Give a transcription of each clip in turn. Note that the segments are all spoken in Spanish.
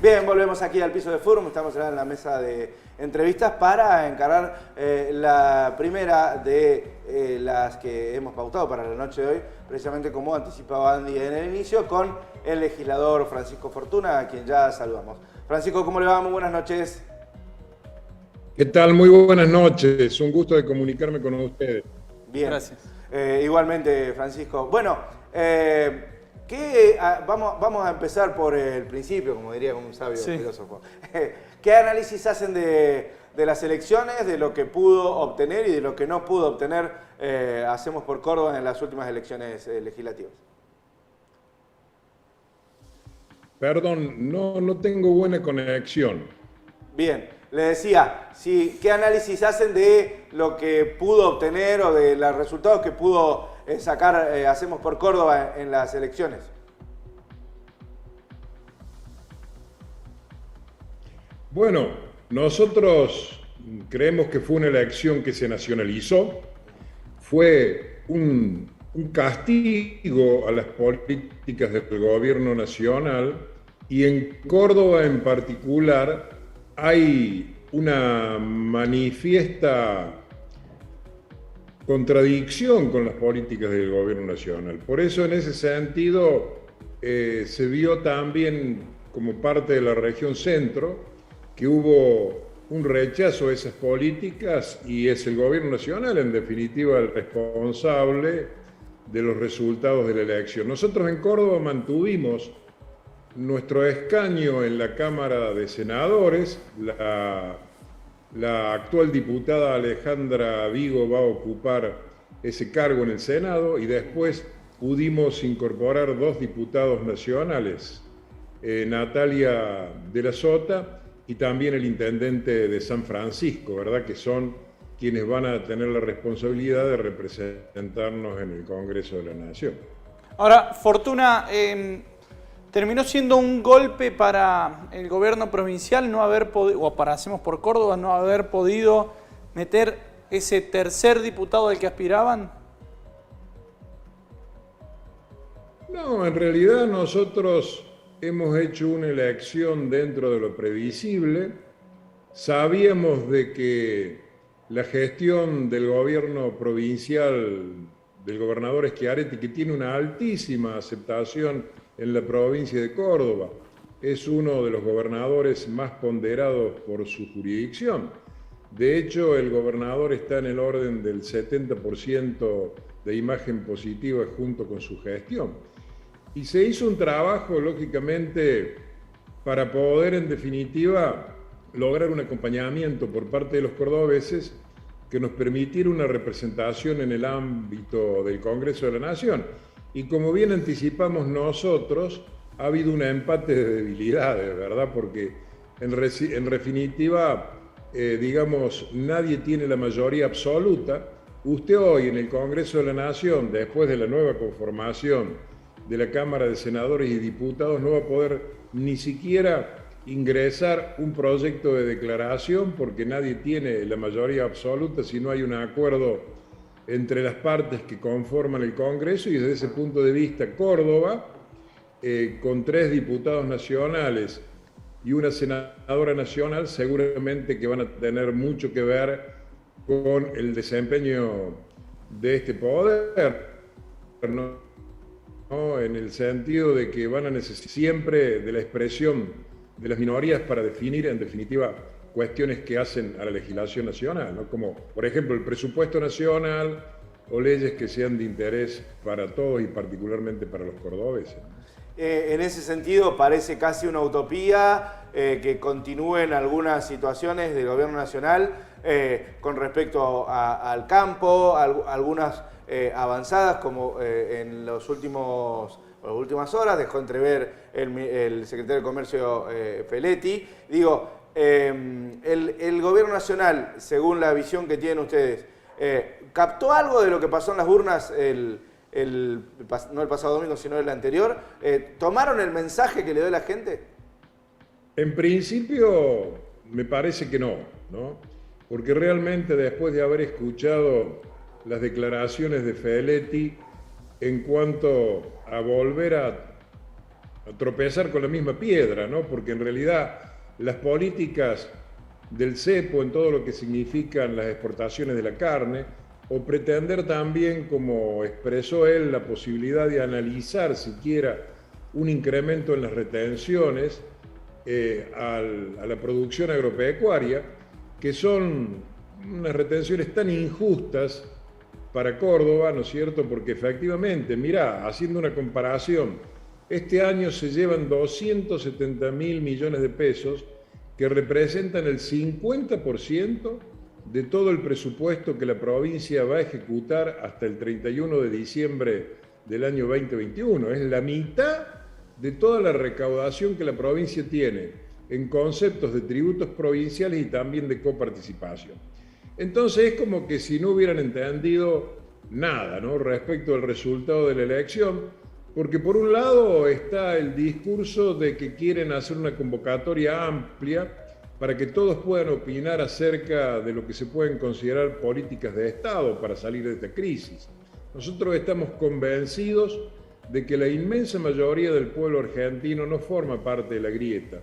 Bien, volvemos aquí al piso de Forum, estamos en la mesa de entrevistas para encarar la primera de las que hemos pautado para la noche de hoy, precisamente como anticipaba Andy en el inicio, con el legislador Francisco Fortuna, a quien ya saludamos. Francisco, ¿cómo le va? Muy buenas noches. ¿Qué tal? Muy buenas noches, un gusto de comunicarme con ustedes. Bien, gracias. Igualmente, Francisco. Bueno, vamos a empezar por el principio, como diría un sabio filósofo. ¿Qué análisis hacen de las elecciones, de lo que pudo obtener y de lo que no pudo obtener Hacemos por Córdoba en las últimas elecciones legislativas? Perdón, no tengo buena conexión. Bien, le decía, ¿qué análisis hacen de lo que pudo obtener o de los resultados que pudo sacar Hacemos por Córdoba en las elecciones? Bueno, nosotros creemos que fue una elección que se nacionalizó, fue un castigo a las políticas del gobierno nacional y en Córdoba en particular hay una manifiesta contradicción con las políticas del gobierno nacional. Por eso, en ese sentido, se vio también como parte de la región centro que hubo un rechazo a esas políticas y es el gobierno nacional, en definitiva, el responsable de los resultados de la elección. Nosotros en Córdoba mantuvimos nuestro escaño en la Cámara de Senadores. La actual diputada Alejandra Vigo va a ocupar ese cargo en el Senado y después pudimos incorporar 2 diputados nacionales, Natalia de la Sota y también el intendente de San Francisco, ¿verdad? Que son quienes van a tener la responsabilidad de representarnos en el Congreso de la Nación. Ahora, Fortuna, terminó siendo un golpe para el gobierno provincial no haber podido, o para Hacemos por Córdoba, no haber podido meter ese tercer diputado al que aspiraban. No, en realidad nosotros hemos hecho una elección dentro de lo previsible. Sabíamos de que la gestión del gobierno provincial del gobernador Schiaretti, que tiene una altísima aceptación en la provincia de Córdoba, es uno de los gobernadores más ponderados por su jurisdicción. De hecho, el gobernador está en el orden del 70% de imagen positiva junto con su gestión. Y se hizo un trabajo, lógicamente, para poder, en definitiva, lograr un acompañamiento por parte de los cordobeses que nos permitiera una representación en el ámbito del Congreso de la Nación. Y como bien anticipamos nosotros, ha habido un empate de debilidades, ¿verdad? Porque en definitiva, digamos, nadie tiene la mayoría absoluta. Usted hoy en el Congreso de la Nación, después de la nueva conformación de la Cámara de Senadores y Diputados, no va a poder ni siquiera ingresar un proyecto de declaración porque nadie tiene la mayoría absoluta si no hay un acuerdo entre las partes que conforman el Congreso. Y desde ese punto de vista, Córdoba, con 3 diputados nacionales y una senadora nacional, seguramente que van a tener mucho que ver con el desempeño de este poder, ¿no? En el sentido de que van a necesitar siempre de la expresión de las minorías para definir, en definitiva, cuestiones que hacen a la legislación nacional, ¿no? Como, por ejemplo, el presupuesto nacional o leyes que sean de interés para todos y particularmente para los cordobeses. En ese sentido, parece casi una utopía que continúen algunas situaciones del gobierno nacional con respecto al campo, algunas avanzadas, como en las últimas horas dejó entrever el secretario de Comercio Feletti. Digo, el gobierno nacional, según la visión que tienen ustedes, ¿captó algo de lo que pasó en las urnas no el pasado domingo, sino el anterior? ¿Tomaron el mensaje que le dio la gente? En principio, me parece que no, ¿no? Porque realmente después de haber escuchado las declaraciones de Feletti en cuanto a volver a tropezar con la misma piedra, ¿no? Porque en realidad las políticas del cepo en todo lo que significan las exportaciones de la carne, o pretender también, como expresó él, la posibilidad de analizar siquiera un incremento en las retenciones a la producción agropecuaria, que son unas retenciones tan injustas para Córdoba, ¿no es cierto? Porque efectivamente, mirá, haciendo una comparación, este año se llevan 270.000 millones de pesos, que representan el 50% de todo el presupuesto que la provincia va a ejecutar hasta el 31 de diciembre del año 2021. Es la mitad de toda la recaudación que la provincia tiene en conceptos de tributos provinciales y también de coparticipación. Entonces es como que si no hubieran entendido nada, ¿no?, respecto al resultado de la elección, porque por un lado está el discurso de que quieren hacer una convocatoria amplia para que todos puedan opinar acerca de lo que se pueden considerar políticas de Estado para salir de esta crisis. Nosotros estamos convencidos de que la inmensa mayoría del pueblo argentino no forma parte de la grieta,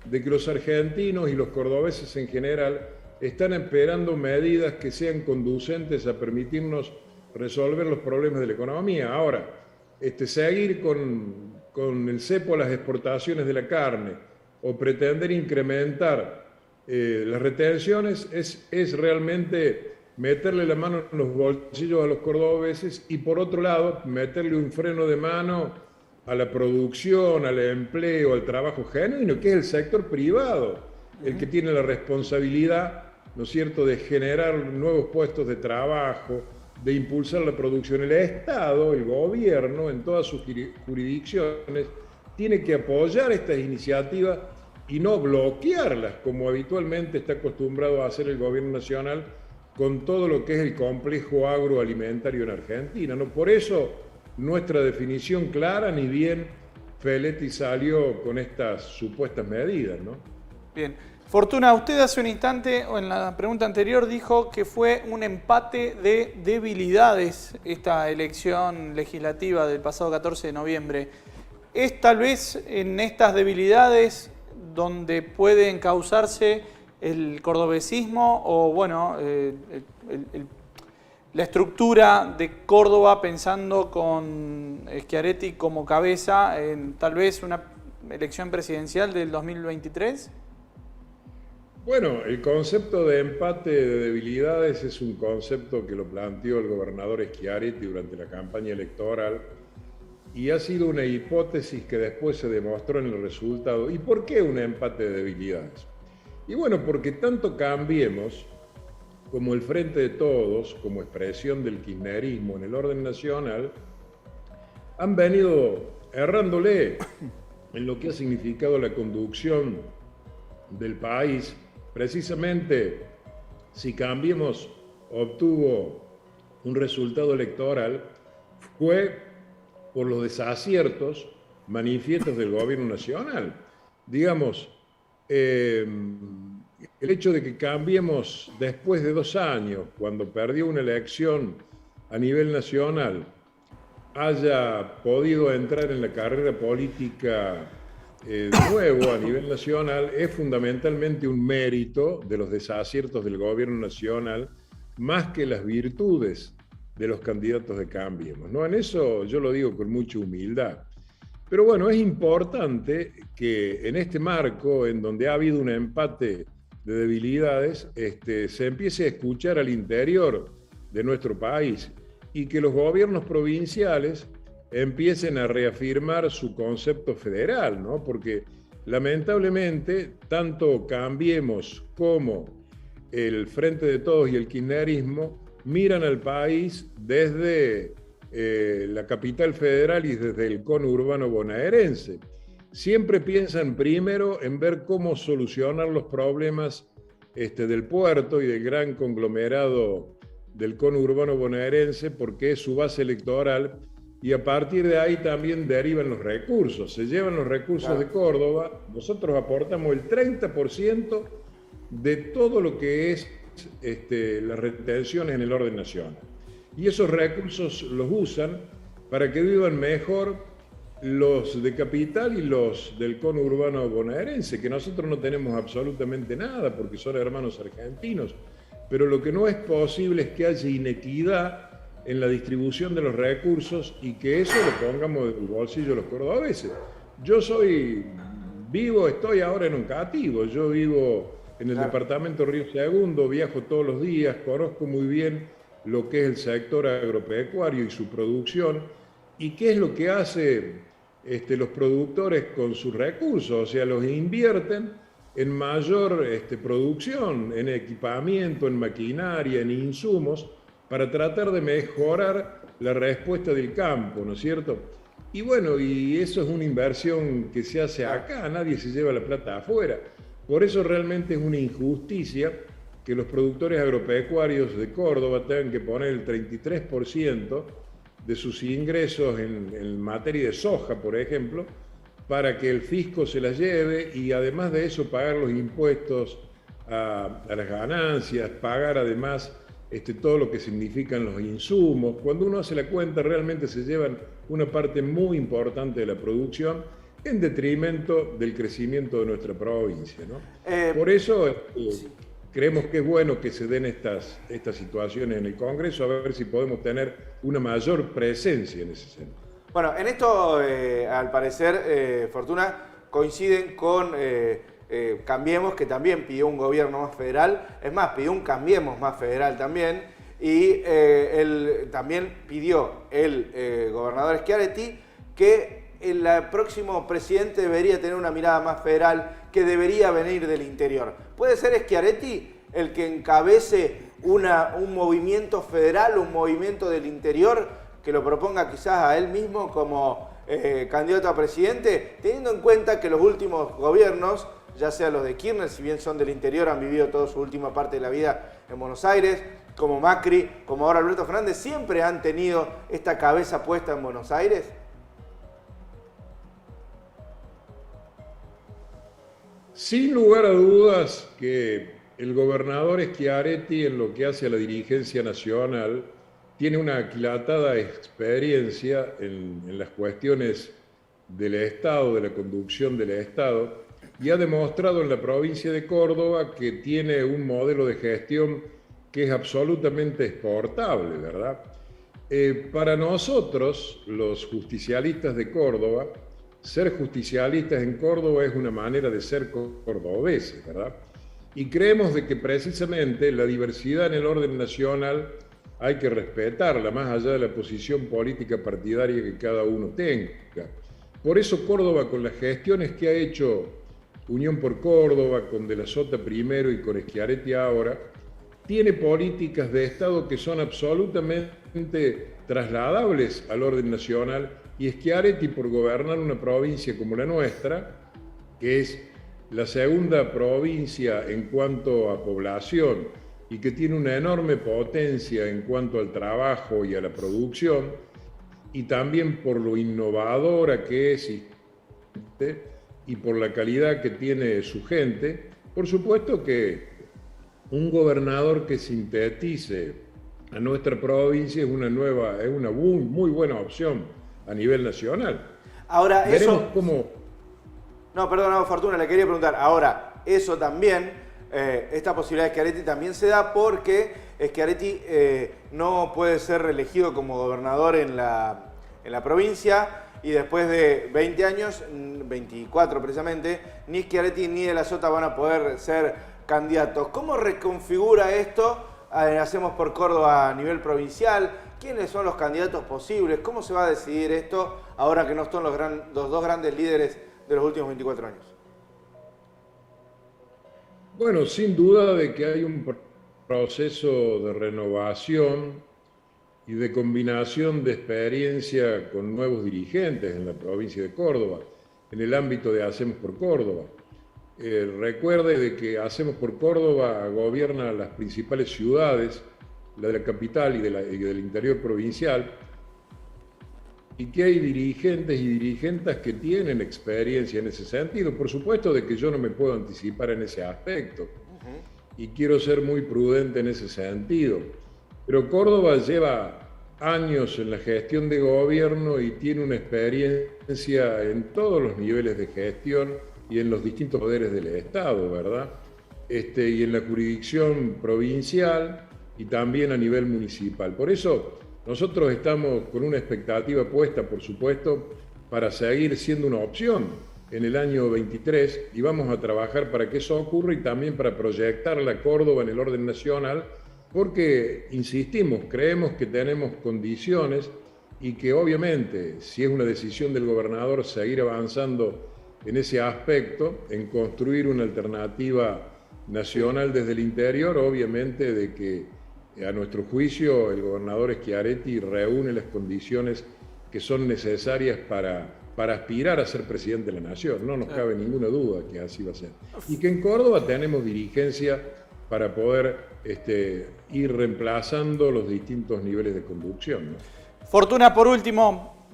de que los argentinos y los cordobeses en general están esperando medidas que sean conducentes a permitirnos resolver los problemas de la economía. Ahora, seguir con el cepo a las exportaciones de la carne o pretender incrementar las retenciones es realmente meterle la mano en los bolsillos a los cordobeses y, por otro lado, meterle un freno de mano a la producción, al empleo, al trabajo genuino, que es el sector privado, el que tiene la responsabilidad, ¿no es cierto?, de generar nuevos puestos de trabajo, de impulsar la producción. El Estado, el gobierno, en todas sus jurisdicciones, tiene que apoyar estas iniciativas y no bloquearlas, como habitualmente está acostumbrado a hacer el gobierno nacional con todo lo que es el complejo agroalimentario en Argentina, ¿no? Por eso nuestra definición clara, ni bien Feletti salió con estas supuestas medidas, ¿no? Bien. Fortuna, usted hace un instante, o en la pregunta anterior, dijo que fue un empate de debilidades esta elección legislativa del pasado 14 de noviembre. ¿Es tal vez en estas debilidades donde puede encauzarse el cordobesismo o, bueno, la estructura de Córdoba pensando con Schiaretti como cabeza en tal vez una elección presidencial del 2023? Bueno, el concepto de empate de debilidades es un concepto que lo planteó el gobernador Schiaretti durante la campaña electoral y ha sido una hipótesis que después se demostró en el resultado. ¿Y por qué un empate de debilidades? Y bueno, porque tanto Cambiemos como el Frente de Todos, como expresión del kirchnerismo en el orden nacional, han venido errándole en lo que ha significado la conducción del país. Precisamente, si Cambiemos obtuvo un resultado electoral, fue por los desaciertos manifiestos del gobierno nacional. Digamos, el hecho de que Cambiemos, después de 2 años, cuando perdió una elección a nivel nacional, haya podido entrar en la carrera política de nuevo a nivel nacional, es fundamentalmente un mérito de los desaciertos del gobierno nacional, más que las virtudes de los candidatos de Cambiemos, ¿no? En eso yo lo digo con mucha humildad. Pero bueno, es importante que en este marco, en donde ha habido un empate de debilidades, se empiece a escuchar al interior de nuestro país y que los gobiernos provinciales empiecen a reafirmar su concepto federal, ¿no? Porque lamentablemente tanto Cambiemos como el Frente de Todos y el kirchnerismo miran al país desde la capital federal y desde el conurbano bonaerense. Siempre piensan primero en ver cómo solucionar los problemas del puerto y del gran conglomerado del conurbano bonaerense, porque es su base electoral, y a partir de ahí también derivan los recursos. Se llevan los recursos de Córdoba, nosotros aportamos el 30% de todo lo que es las retenciones en el orden nacional. Y esos recursos los usan para que vivan mejor los de capital y los del conurbano bonaerense, que nosotros no tenemos absolutamente nada porque son hermanos argentinos. Pero lo que no es posible es que haya inequidad en la distribución de los recursos y que eso lo pongamos en el bolsillo de los cordobeses. Yo estoy ahora en un cativo, yo vivo en el departamento Río Segundo, viajo todos los días, conozco muy bien lo que es el sector agropecuario y su producción y qué es lo que hacen los productores con sus recursos, o sea, los invierten en mayor producción, en equipamiento, en maquinaria, en insumos, para tratar de mejorar la respuesta del campo, ¿no es cierto? Y bueno, y eso es una inversión que se hace acá, nadie se lleva la plata afuera. Por eso realmente es una injusticia que los productores agropecuarios de Córdoba tengan que poner el 33% de sus ingresos en materia de soja, por ejemplo, para que el fisco se las lleve y además de eso pagar los impuestos a las ganancias, pagar además todo lo que significan los insumos. Cuando uno hace la cuenta, realmente se llevan una parte muy importante de la producción en detrimento del crecimiento de nuestra provincia, ¿no? Por eso creemos que es bueno que se den estas situaciones en el Congreso, a ver si podemos tener una mayor presencia en ese sentido. Bueno, en esto, al parecer, Fortuna, coinciden con Cambiemos, que también pidió un gobierno más federal, es más, pidió un Cambiemos más federal también, y también pidió el gobernador Schiaretti que el próximo presidente debería tener una mirada más federal, que debería venir del interior. ¿Puede ser Schiaretti el que encabece un movimiento federal, un movimiento del interior, que lo proponga quizás a él mismo como candidato a presidente, teniendo en cuenta que los últimos gobiernos, ya sea los de Kirchner, si bien son del interior, han vivido toda su última parte de la vida en Buenos Aires, como Macri, como ahora Alberto Fernández, siempre han tenido esta cabeza puesta en Buenos Aires? Sin lugar a dudas que el gobernador Schiaretti, en lo que hace a la dirigencia nacional, tiene una aquilatada experiencia en las cuestiones del Estado, de la conducción del Estado, y ha demostrado en la provincia de Córdoba que tiene un modelo de gestión que es absolutamente exportable, ¿verdad? Para nosotros, los justicialistas de Córdoba, ser justicialistas en Córdoba es una manera de ser cordobeses, ¿verdad? Y creemos de que precisamente la diversidad en el orden nacional hay que respetarla, más allá de la posición política partidaria que cada uno tenga. Por eso Córdoba, con las gestiones que ha hecho Unión por Córdoba, con De la Sota primero y con Schiaretti ahora, tiene políticas de Estado que son absolutamente trasladables al orden nacional, y Schiaretti, por gobernar una provincia como la nuestra, que es la segunda provincia en cuanto a población y que tiene una enorme potencia en cuanto al trabajo y a la producción, y también por lo innovadora que es y por la calidad que tiene su gente, por supuesto que un gobernador que sintetice a nuestra provincia es una muy buena opción a nivel nacional. Ahora, veremos eso... cómo... No, perdón, Fortuna, le quería preguntar. Ahora, eso también, esta posibilidad de Schiaretti también se da porque Schiaretti no puede ser reelegido como gobernador en la provincia, y después de 20 años, 24 precisamente, ni Schiaretti ni De la Sota van a poder ser candidatos. ¿Cómo reconfigura esto? Hacemos por Córdoba a nivel provincial. ¿Quiénes son los candidatos posibles? ¿Cómo se va a decidir esto ahora que no están los dos grandes líderes de los últimos 24 años? Bueno, sin duda de que hay un proceso de renovación y de combinación de experiencia con nuevos dirigentes en la provincia de Córdoba, en el ámbito de Hacemos por Córdoba. Recuerde de que Hacemos por Córdoba gobierna las principales ciudades, la de la capital y del interior provincial, y que hay dirigentes y dirigentas que tienen experiencia en ese sentido. Por supuesto de que yo no me puedo anticipar en ese aspecto, y quiero ser muy prudente en ese sentido. Pero Córdoba lleva años en la gestión de gobierno y tiene una experiencia en todos los niveles de gestión y en los distintos poderes del Estado, ¿verdad? Y en la jurisdicción provincial y también a nivel municipal. Por eso nosotros estamos con una expectativa puesta, por supuesto, para seguir siendo una opción en el año 23 y vamos a trabajar para que eso ocurra y también para proyectar la Córdoba en el orden nacional, porque, insistimos, creemos que tenemos condiciones y que obviamente, si es una decisión del gobernador seguir avanzando en ese aspecto, en construir una alternativa nacional desde el interior, obviamente de que a nuestro juicio el gobernador Schiaretti reúne las condiciones que son necesarias para aspirar a ser presidente de la nación. No nos cabe ninguna duda que así va a ser. Y que en Córdoba tenemos dirigencia para poder ir reemplazando los distintos niveles de conducción, ¿no? Fortuna, por último,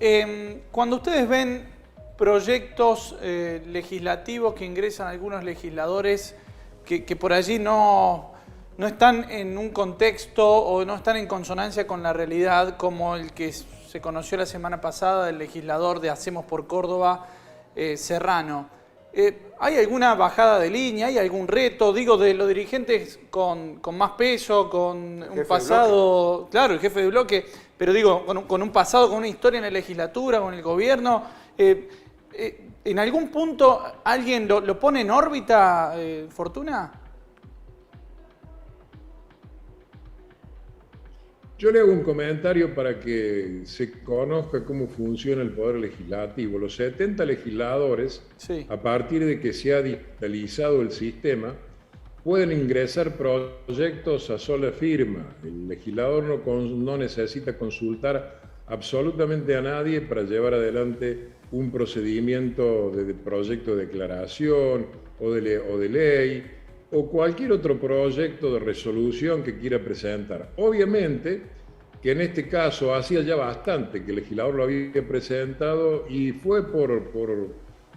cuando ustedes ven proyectos legislativos que ingresan algunos legisladores que por allí no están en un contexto o no están en consonancia con la realidad, como el que se conoció la semana pasada del legislador de Hacemos por Córdoba, Serrano, ¿hay alguna bajada de línea? ¿Hay algún reto? Digo, de los dirigentes con más peso, con un pasado, claro, el jefe de bloque, pero digo, con un pasado, con una historia en la legislatura, con el gobierno. ¿En algún punto alguien lo pone en órbita, Fortuna? Yo le hago un comentario para que se conozca cómo funciona el Poder Legislativo. Los 70 legisladores, sí, a partir de que se ha digitalizado el sistema, pueden ingresar proyectos a sola firma. El legislador no necesita consultar absolutamente a nadie para llevar adelante un procedimiento de proyecto de declaración o de ley, o cualquier otro proyecto de resolución que quiera presentar. Obviamente que en este caso hacía ya bastante que el legislador lo había presentado y fue por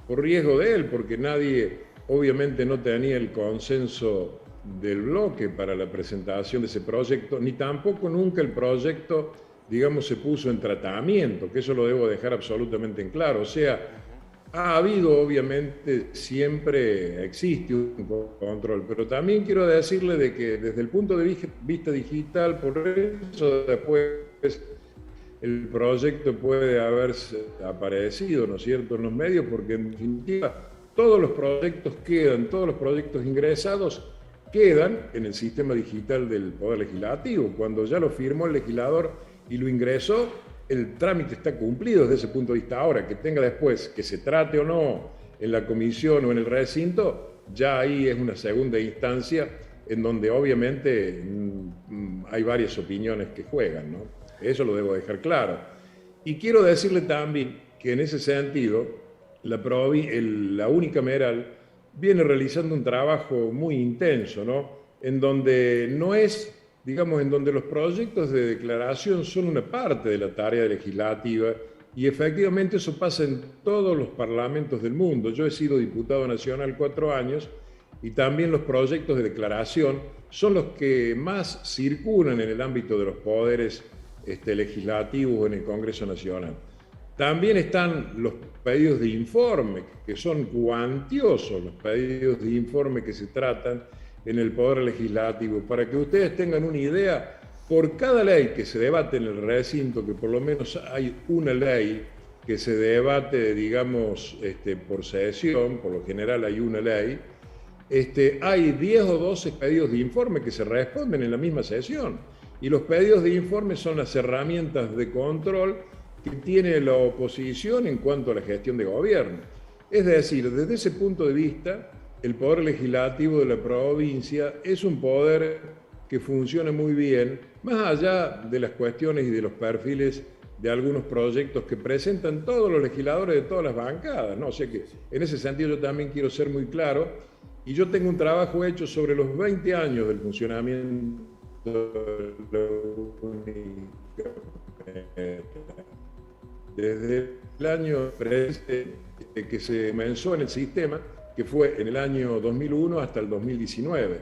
riesgo de él, porque nadie obviamente no tenía el consenso del bloque para la presentación de ese proyecto, ni tampoco nunca el proyecto, digamos, se puso en tratamiento, que eso lo debo dejar absolutamente en claro. O sea, ha habido, obviamente, siempre existe un control, pero también quiero decirle de que desde el punto de vista digital, por eso después el proyecto puede haber aparecido, ¿no es cierto?, en los medios, porque en definitiva todos los proyectos ingresados quedan en el sistema digital del Poder Legislativo. Cuando ya lo firmó el legislador y lo ingresó, el trámite está cumplido desde ese punto de vista. Ahora, que tenga después que se trate o no en la comisión o en el recinto, ya ahí es una segunda instancia en donde obviamente hay varias opiniones que juegan, ¿no? Eso lo debo dejar claro. Y quiero decirle también que en ese sentido, la unicameral viene realizando un trabajo muy intenso, ¿no? En donde no es, digamos, en donde los proyectos de declaración son una parte de la tarea legislativa y efectivamente eso pasa en todos los parlamentos del mundo. Yo he sido diputado nacional 4 años y también los proyectos de declaración son los que más circulan en el ámbito de los poderes legislativos en el Congreso Nacional. También están los pedidos de informe, que son cuantiosos los pedidos de informe que se tratan en el Poder Legislativo. Para que ustedes tengan una idea, por cada ley que se debate en el recinto, que por lo menos hay una ley que se debate, digamos, por sesión, por lo general hay una ley, hay 10 o 12 pedidos de informe que se responden en la misma sesión. Y los pedidos de informe son las herramientas de control que tiene la oposición en cuanto a la gestión de gobierno. Es decir, desde ese punto de vista, el Poder Legislativo de la provincia es un poder que funciona muy bien, más allá de las cuestiones y de los perfiles de algunos proyectos que presentan todos los legisladores de todas las bancadas, ¿no? O sea que en ese sentido yo también quiero ser muy claro, y yo tengo un trabajo hecho sobre los 20 años del funcionamiento de la unicameral. Desde el año que se comenzó en el sistema, que fue en el año 2001 hasta el 2019.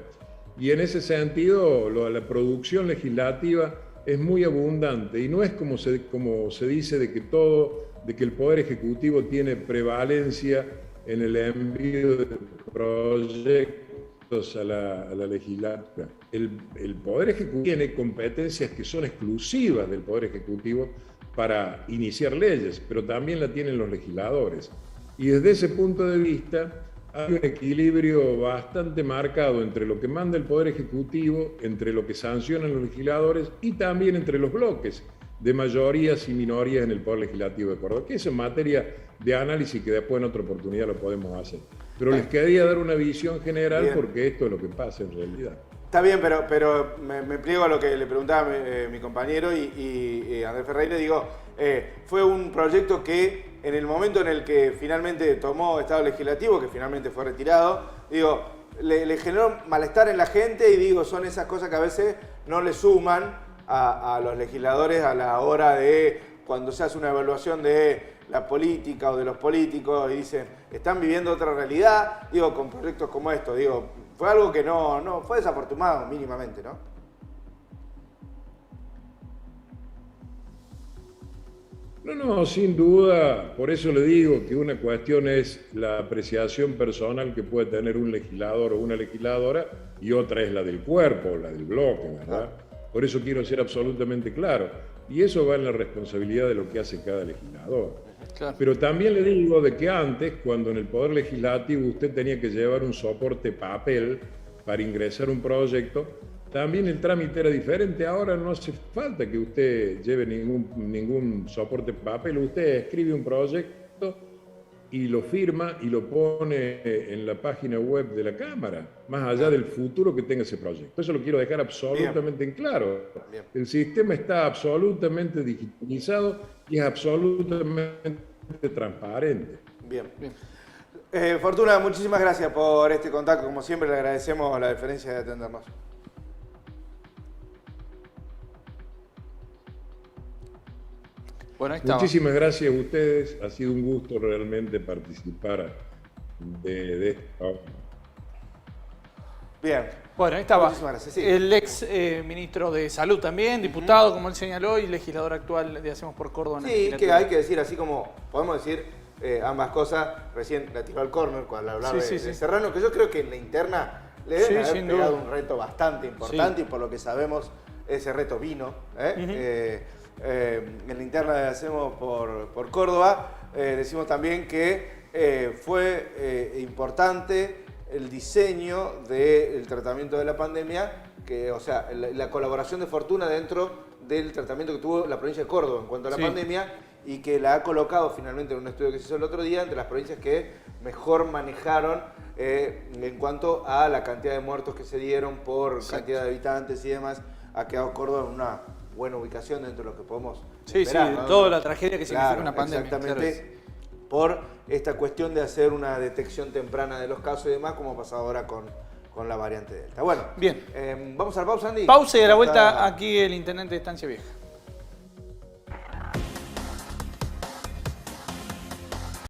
Y en ese sentido, la producción legislativa es muy abundante y no es como se dice de que el Poder Ejecutivo tiene prevalencia en el envío de proyectos a la legislatura. El Poder Ejecutivo tiene competencias que son exclusivas del Poder Ejecutivo para iniciar leyes, pero también la tienen los legisladores. Y desde ese punto de vista hay un equilibrio bastante marcado entre lo que manda el Poder Ejecutivo, entre lo que sancionan los legisladores y también entre los bloques de mayorías y minorías en el Poder Legislativo de Córdoba, que es en materia de análisis que después en otra oportunidad lo podemos hacer. Pero les quería dar una visión general. Bien. Porque esto es lo que pasa en realidad. Está bien, pero me pliego a lo que le preguntaba mi compañero y Andrés Ferreira. Digo, fue un proyecto que en el momento en el que finalmente tomó Estado Legislativo, que finalmente fue retirado, digo, le generó malestar en la gente y digo, son esas cosas que a veces no le suman a los legisladores a la hora de cuando se hace una evaluación de la política o de los políticos y dicen, están viviendo otra realidad, digo, con proyectos como estos, digo, fue algo que no fue desafortunado mínimamente, ¿no? No, sin duda, por eso le digo que una cuestión es la apreciación personal que puede tener un legislador o una legisladora y otra es la del cuerpo, la del bloque, ¿verdad? Por eso quiero ser absolutamente claro. Y eso va en la responsabilidad de lo que hace cada legislador. Claro. Pero también le digo de que antes, cuando en el Poder Legislativo usted tenía que llevar un soporte papel para ingresar un proyecto, también el trámite era diferente. Ahora no hace falta que usted lleve ningún soporte papel. Usted escribe un proyecto y lo firma y lo pone en la página web de la Cámara, más allá del futuro que tenga ese proyecto. Eso lo quiero dejar absolutamente en claro. Bien. El sistema está absolutamente digitalizado y es absolutamente transparente. Bien. Fortuna, muchísimas gracias por este contacto. Como siempre, le agradecemos la deferencia de atendernos. Bueno, muchísimas gracias a ustedes. Ha sido un gusto realmente participar de esto. Bien. Bueno, ahí estaba. Gracias, sí. El ex ministro de Salud también, diputado, como él señaló, y legislador actual de Hacemos por Córdoba. Sí, que hay que decir, así como podemos decir ambas cosas, recién la tiró al córner cuando hablaba de Serrano, que yo creo que en la interna le deben haber pegado un reto bastante importante y por lo que sabemos ese reto vino. En la interna de Hacemos por Córdoba, decimos también que fue importante el diseño del tratamiento de la pandemia, o sea, la colaboración de Fortuna dentro del tratamiento que tuvo la provincia de Córdoba en cuanto a la pandemia y que la ha colocado finalmente en un estudio que se hizo el otro día entre las provincias que mejor manejaron en cuanto a la cantidad de muertos que se dieron por cantidad de habitantes y demás. Ha quedado Córdoba en una buena ubicación dentro de lo que podemos esperar, ¿no? Toda la tragedia que significa una pandemia. Exactamente, por esta cuestión de hacer una detección temprana de los casos y demás, como ha pasado ahora con la variante Delta. Bueno, bien. Vamos a la pausa, Andy. Pausa y a la vuelta aquí el intendente de Estancia Vieja.